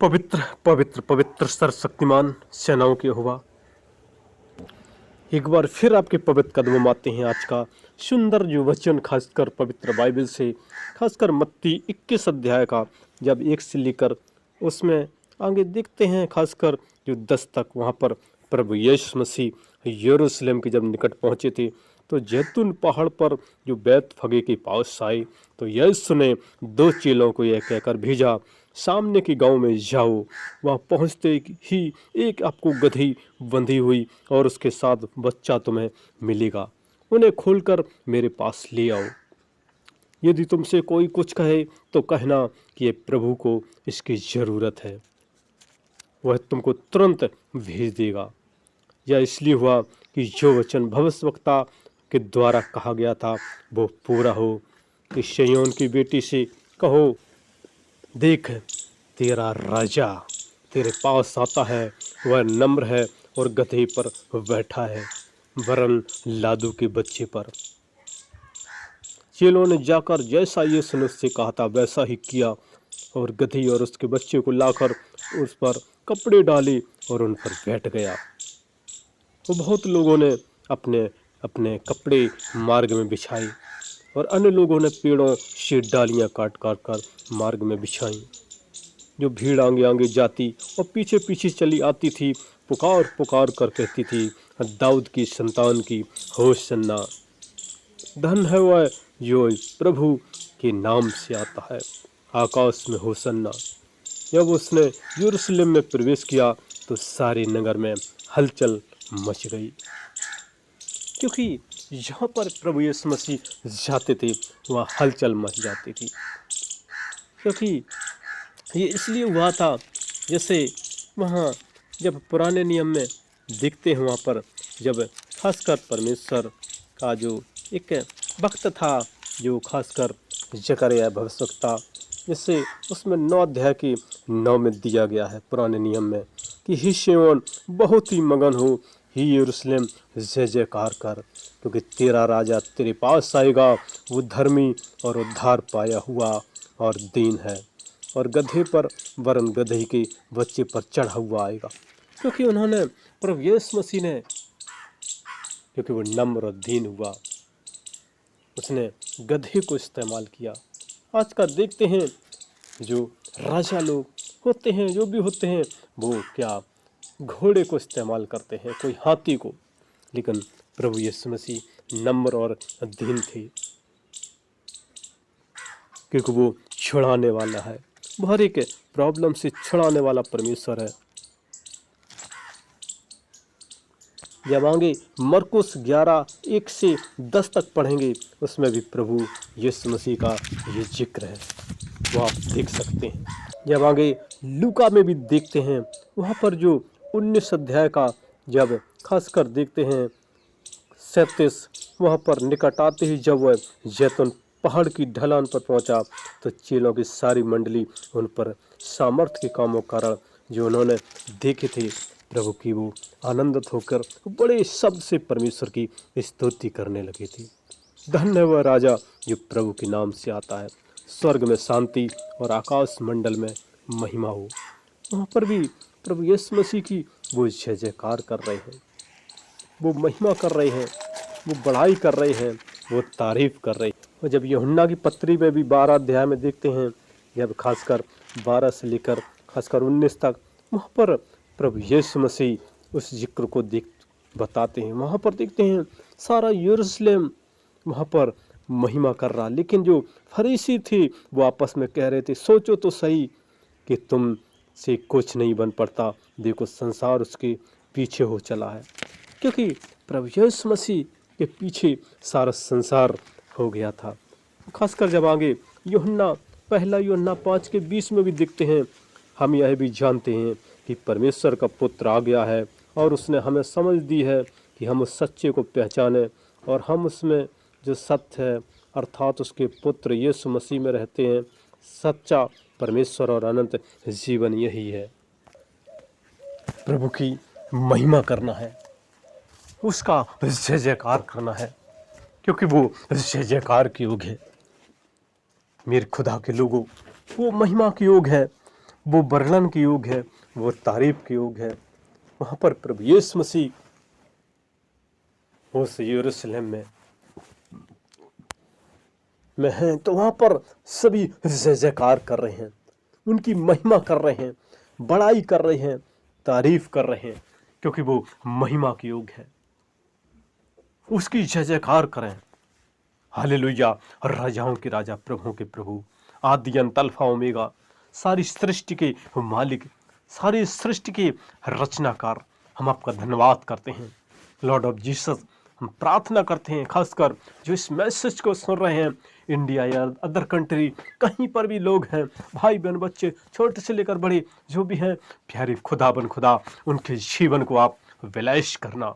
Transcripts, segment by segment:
पवित्र पवित्र पवित्र सर्वशक्तिमान सेनाओं के यहोवा, एक बार फिर आपके पवित्र कदमों में आते हैं। आज का सुंदर जो वचन, खासकर पवित्र बाइबल से, खासकर मत्ती 21 अध्याय का जब 1 से लेकर उसमें आगे देखते हैं, खासकर जो 10 तक, वहाँ पर प्रभु यीशु मसीह यरूशलेम के जब निकट पहुँचे थे तो जैतून पहाड़ पर जो बैत फगे के पास आए तो यीशु ने 2 चेलों को यह कहकर भेजा, सामने के गांव में जाओ, वहाँ पहुँचते ही एक आपको गदही बंधी हुई और उसके साथ बच्चा तुम्हें मिलेगा, उन्हें खोलकर मेरे पास ले आओ। यदि तुमसे कोई कुछ कहे तो कहना कि ये प्रभु को इसकी ज़रूरत है, वह तुमको तुरंत भेज देगा। यह इसलिए हुआ कि जो वचन भविष्यवक्ता के द्वारा कहा गया था वो पूरा हो कि सिय्योन की बेटी से कहो, देख तेरा राजा तेरे पास आता है, वह नम्र है और गधे पर बैठा है, वरन लादू के बच्चे पर। चेलों ने जाकर जैसा यीशु ने उससे कहा था वैसा ही किया और गधी और उसके बच्चे को लाकर उस पर कपड़े डाले और उन पर बैठ गया। तो बहुत लोगों ने अपने अपने कपड़े मार्ग में बिछाए और अन्य लोगों ने पेड़ों से डालियां काट काट कर मार्ग में बिछाई। जो भीड़ आगे आगे जाती और पीछे पीछे चली आती थी, पुकार पुकार कर कहती थी, दाऊद की संतान की होशन्ना, धन है वह जो प्रभु के नाम से आता है, आकाश में होशन्ना। जब उसने यरूशलेम में प्रवेश किया तो सारे नगर में हलचल मच गई, क्योंकि जहाँ पर प्रभु यीशु मसीह जाते थे वहाँ हलचल मच जाती थी। क्योंकि ये इसलिए हुआ था, जैसे वहाँ जब पुराने नियम में देखते हैं, वहाँ पर जब खासकर परमेश्वर का जो एक वक्त था, जो खासकर जकरिया भविष्यवक्ता, जिससे उसमें 9 अध्याय की 9 में दिया गया है पुराने नियम में कि ही सिय्योन बहुत ही मगन हो, ही यरूशलेम जय जयकार कर, क्योंकि तेरा राजा तेरे पास आएगा, वो धर्मी और उद्धार पाया हुआ और दीन है, और गधे पर वरन गधे के बच्चे पर चढ़ा हुआ आएगा। क्योंकि उन्होंने प्रभु यीशु मसीह ने, क्योंकि वो नम्र और दीन हुआ, उसने गधे को इस्तेमाल किया। आज का देखते हैं जो राजा लोग होते हैं, जो भी होते हैं, वो क्या घोड़े को इस्तेमाल करते हैं, कोई हाथी को, लेकिन प्रभु यीशु मसीह नम्र और दीन थे, क्योंकि वो छुड़ाने वाला है, हर एक प्रॉब्लम से छुड़ाने वाला परमेश्वर है। जब आगे मरकुस 11:1 से 10 तक पढ़ेंगे, उसमें भी प्रभु यीशु मसीह का ये जिक्र है, वो आप देख सकते हैं। जब आगे लूका में भी देखते हैं, वहाँ पर जो 19 अध्याय का जब खासकर देखते हैं 37, वहाँ पर निकट आते ही जब वह जैतून पहाड़ की ढलान पर पहुंचा तो चेलों की सारी मंडली उन पर सामर्थ्य के कामों कारण जो उन्होंने देखे थे प्रभु की, वो आनंदित होकर बड़े शब्द से परमेश्वर की स्तुति करने लगे थे। धन्य वह राजा जो प्रभु के नाम से आता है, स्वर्ग में शांति और आकाश मंडल में महिमा हो। वहाँ पर भी प्रभु यीशु मसीह की वो जय जयकार कर रहे हैं, वो महिमा कर रहे हैं, वो बढ़ाई कर रहे हैं, वो तारीफ कर रहे हैं। और जब यूहन्ना की पत्री में भी 12 अध्याय में देखते हैं, जब खासकर 12 से लेकर खासकर 19 तक, वहाँ पर प्रभु यीशु मसीह उस जिक्र को बताते हैं। वहाँ पर देखते हैं सारा यरूशलेम वहाँ पर महिमा कर रहा, लेकिन जो फरीसी थे वो आपस में कह रहे थे, सोचो तो सही कि तुम से कुछ नहीं बन पड़ता, देखो संसार उसके पीछे हो चला है। क्योंकि प्रभु यीशु मसीह के पीछे सारा संसार हो गया था। खासकर जब आगे पहला यूहन्ना 5:20 में भी देखते हैं, हम यह भी जानते हैं कि परमेश्वर का पुत्र आ गया है और उसने हमें समझ दी है कि हम उस सच्चे को पहचाने और हम उसमें जो सत्य है अर्थात उसके पुत्र यीशु मसीह में रहते हैं। सच्चा परमेश्वर और अनंत जीवन यही है। प्रभु की महिमा करना है, उसका जय जयकार करना है, क्योंकि वो जय जयकार के योग है। मेरे खुदा के लोगों, वो महिमा के योग है, वो वर्णन के योग है, वो तारीफ के योग है। वहाँ पर प्रभु यीशु मसीह उस यरूशलेम में हैं, तो वहाँ पर सभी जय जयकार कर रहे हैं, उनकी महिमा कर रहे हैं, बड़ाई कर रहे हैं, तारीफ कर रहे हैं, क्योंकि वो महिमा के योग है। उसकी जय जयकार करें। हालेलुया। राजाओं के राजा, प्रभुओं के प्रभु, आदि अंत अल्फा ओमेगा, सारी सृष्टि के मालिक, सारी सृष्टि के रचनाकार, हम आपका धन्यवाद करते हैं लॉर्ड ऑफ जीसस। हम प्रार्थना करते हैं, खासकर जो इस मैसेज को सुन रहे हैं, इंडिया या अदर कंट्री, कहीं पर भी लोग हैं, भाई बहन, बच्चे, छोटे से लेकर बड़े जो भी हैं, प्यारे खुदा बन खुदा, उनके जीवन को आप विलैश करना।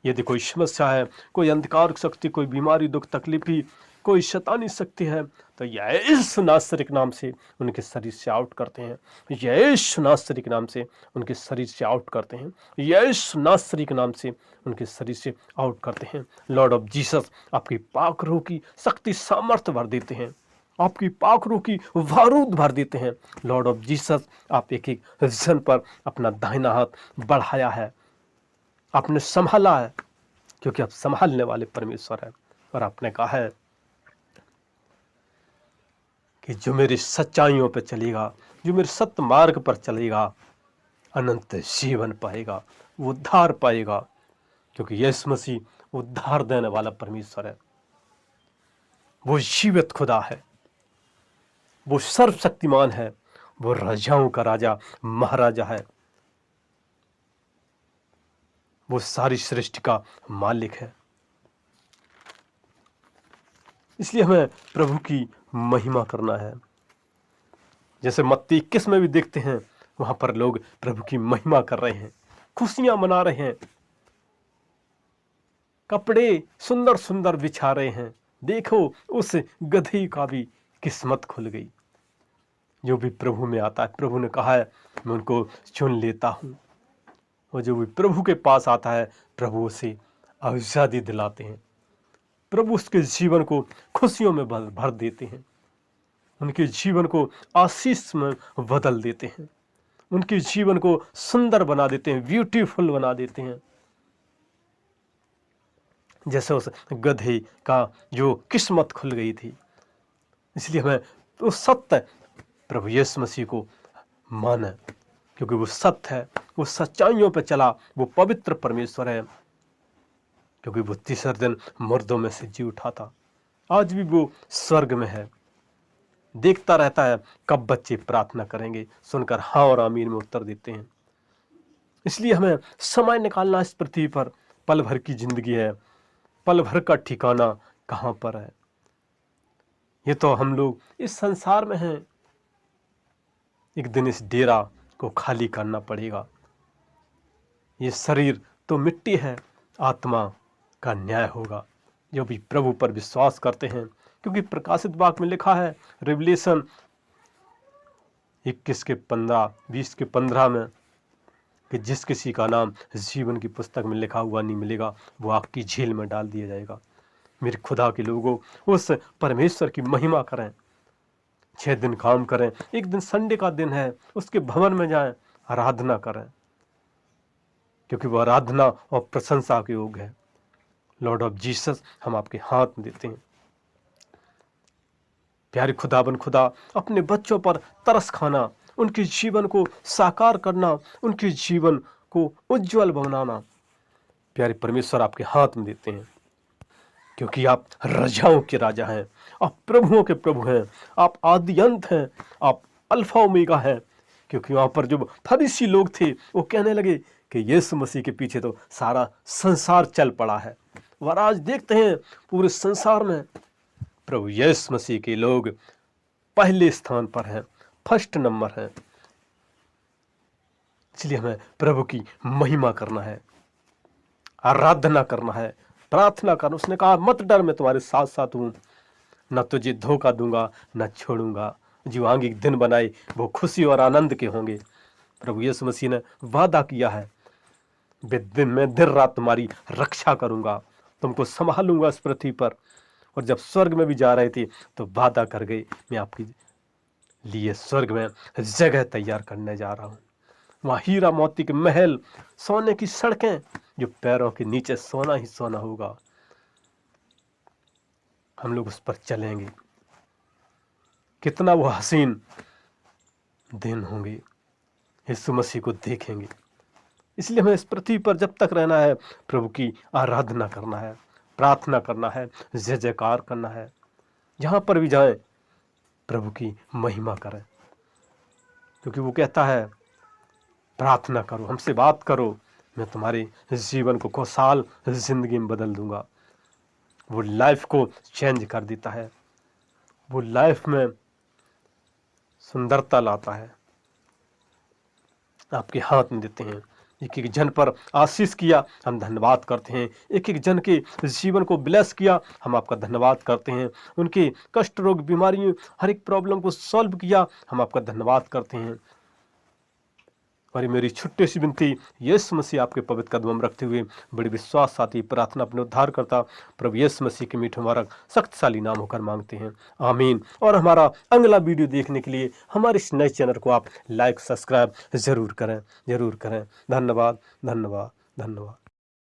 यदि कोई समस्या है, कोई अंधकार शक्ति, कोई बीमारी, दुख, तकलीफी, कोई शैतानी शक्ति है, तो यीशु नासरी के नाम से उनके शरीर से आउट करते हैं। यीशु नासरी के नाम से उनके शरीर से आउट करते हैं। यीशु नासरी के नाम से उनके शरीर से आउट करते हैं। लॉर्ड ऑफ जीसस, आपकी पाक रूह की शक्ति सामर्थ्य भर देते हैं, आपकी पाक रूह की बारूद भर देते हैं। लॉर्ड ऑफ जीसस, आप एक एक जन पर अपना दाहिना हाथ बढ़ाया है, आपने संभाला है, क्योंकि आप संभालने वाले परमेश्वर हैं। और आपने कहा है कि जो मेरी सच्चाइयों पर चलेगा, जो मेरे सत्य मार्ग पर चलेगा, अनंत जीवन पाएगा, वो उद्धार पाएगा, क्योंकि यीशु मसीह उद्धार देने वाला परमेश्वर है। वो जीवित खुदा है, वो सर्वशक्तिमान है, वो राजाओं का राजा, महाराजा है, वो सारी सृष्टि का मालिक है। इसलिए हमें प्रभु की महिमा करना है। जैसे मत्ती 21 में भी देखते हैं, वहां पर लोग प्रभु की महिमा कर रहे हैं, खुशियां मना रहे हैं, कपड़े सुंदर सुंदर बिछा रहे हैं। देखो, उस गधे का भी किस्मत खुल गई। जो भी प्रभु में आता है, प्रभु ने कहा है मैं उनको चुन लेता हूं। और जो भी प्रभु के पास आता है, प्रभु उसे आजादी दिलाते हैं, प्रभु उसके जीवन को खुशियों में भर देते हैं, उनके जीवन को आशीष में बदल देते हैं, उनके जीवन को सुंदर बना देते हैं, ब्यूटीफुल बना देते हैं। जैसे उस गधे का जो किस्मत खुल गई थी। इसलिए हमें वो सत्य प्रभु यीशु मसीह को माने, क्योंकि वो सत्य है, वो सच्चाइयों पे चला, वो पवित्र परमेश्वर है, क्योंकि वो तीसरे दिन मुर्दों में से जी उठा था। आज भी वो स्वर्ग में है, देखता रहता है कब बच्चे प्रार्थना करेंगे, सुनकर हाँ और आमीन में उत्तर देते हैं। इसलिए हमें समय निकालना इस पृथ्वी पर। पल भर की जिंदगी है, पल भर का ठिकाना कहाँ पर है। ये तो हम लोग इस संसार में हैं, एक दिन इस डेरा को खाली करना पड़ेगा। ये शरीर तो मिट्टी है, आत्मा का न्याय होगा। जो भी प्रभु पर विश्वास करते हैं, क्योंकि प्रकाशित वाक्य में लिखा है, रिवलेशन 21 के 15, 20 के 15 में, कि जिस किसी का नाम जीवन की पुस्तक में लिखा हुआ नहीं मिलेगा, वो आग की झील में डाल दिया जाएगा। मेरे खुदा के लोगों, उस परमेश्वर की महिमा करें, 6 दिन काम करें, एक दिन संडे का दिन है, उसके भवन में जाएं, आराधना करें, क्योंकि वो आराधना और प्रशंसा के योग है। लॉर्ड ऑफ जीसस, हम आपके हाथ में देते हैं। प्यारे खुदाबन खुदा, अपने बच्चों पर तरस खाना, उनके जीवन को साकार करना, उनके जीवन को उज्जवल बनाना, प्यारे परमेश्वर आपके हाथ में देते हैं, क्योंकि आप राजाओं के राजा हैं, आप प्रभुओं के प्रभु हैं, आप आदि अंत हैं, आप अल्फा ओमेगा हैं। क्योंकि वहाँ पर जो फरीसी लोग थे, वो कहने लगे कि यीशु मसीह के पीछे तो सारा संसार चल पड़ा है। और आज देखते हैं पूरे संसार में प्रभु यीशु मसीह के लोग पहले स्थान पर हैं, फर्स्ट नंबर हैं। इसलिए हमें प्रभु की महिमा करना है, आराधना करना है, प्रार्थना करना। उसने कहा मत डर, मैं तुम्हारे साथ साथ हूँ, न तुझे धोखा दूंगा, न छोड़ूंगा। जो आगे दिन बनाए वो खुशी और आनंद के होंगे। प्रभु यीशु मसीह ने वादा किया है, मैं दिन रात तुम्हारी रक्षा करूंगा, तुमको संभालूंगा इस पृथ्वी पर। और जब स्वर्ग में भी जा रहे थे तो वादा कर गए, मैं आपकी लिए स्वर्ग में जगह तैयार करने जा रहा हूँ। वहाँ हीरा मोती के महल, सोने की सड़कें, जो पैरों के नीचे सोना ही सोना होगा। हम लोग उस पर चलेंगे। कितना वो हसीन दिन होंगे, यीशु मसीह को देखेंगे। इसलिए हमें इस पृथ्वी पर जब तक रहना है, प्रभु की आराधना करना है, प्रार्थना करना है, जय जयकार करना है। जहाँ पर भी जाएं, प्रभु की महिमा करें, क्योंकि वो कहता है प्रार्थना करो, हमसे बात करो, मैं तुम्हारे जीवन को खुशहाल जिंदगी में बदल दूंगा। वो लाइफ को चेंज कर देता है, वो लाइफ में सुंदरता लाता है। आपके हाथ में देते हैं। एक एक जन पर आशीष किया, हम धन्यवाद करते हैं। एक एक जन के जीवन को ब्लेस किया, हम आपका धन्यवाद करते हैं। उनके कष्ट, रोग, बीमारियों, हर एक प्रॉब्लम को सॉल्व किया, हम आपका धन्यवाद करते हैं। और ये मेरी छोटी सी विनती यीशु मसीह आपके पवित्र कदमों में रखते हुए बड़ी विश्वास साथी प्रार्थना अपने उद्धार करता प्रभु यीशु मसीह के मीठे मुबारक शक्तिशाली नाम होकर मांगते हैं, आमीन। और हमारा अगला वीडियो देखने के लिए हमारे इस नए चैनल को आप लाइक सब्सक्राइब जरूर करें, जरूर करें। धन्यवाद, धन्यवाद, धन्यवाद।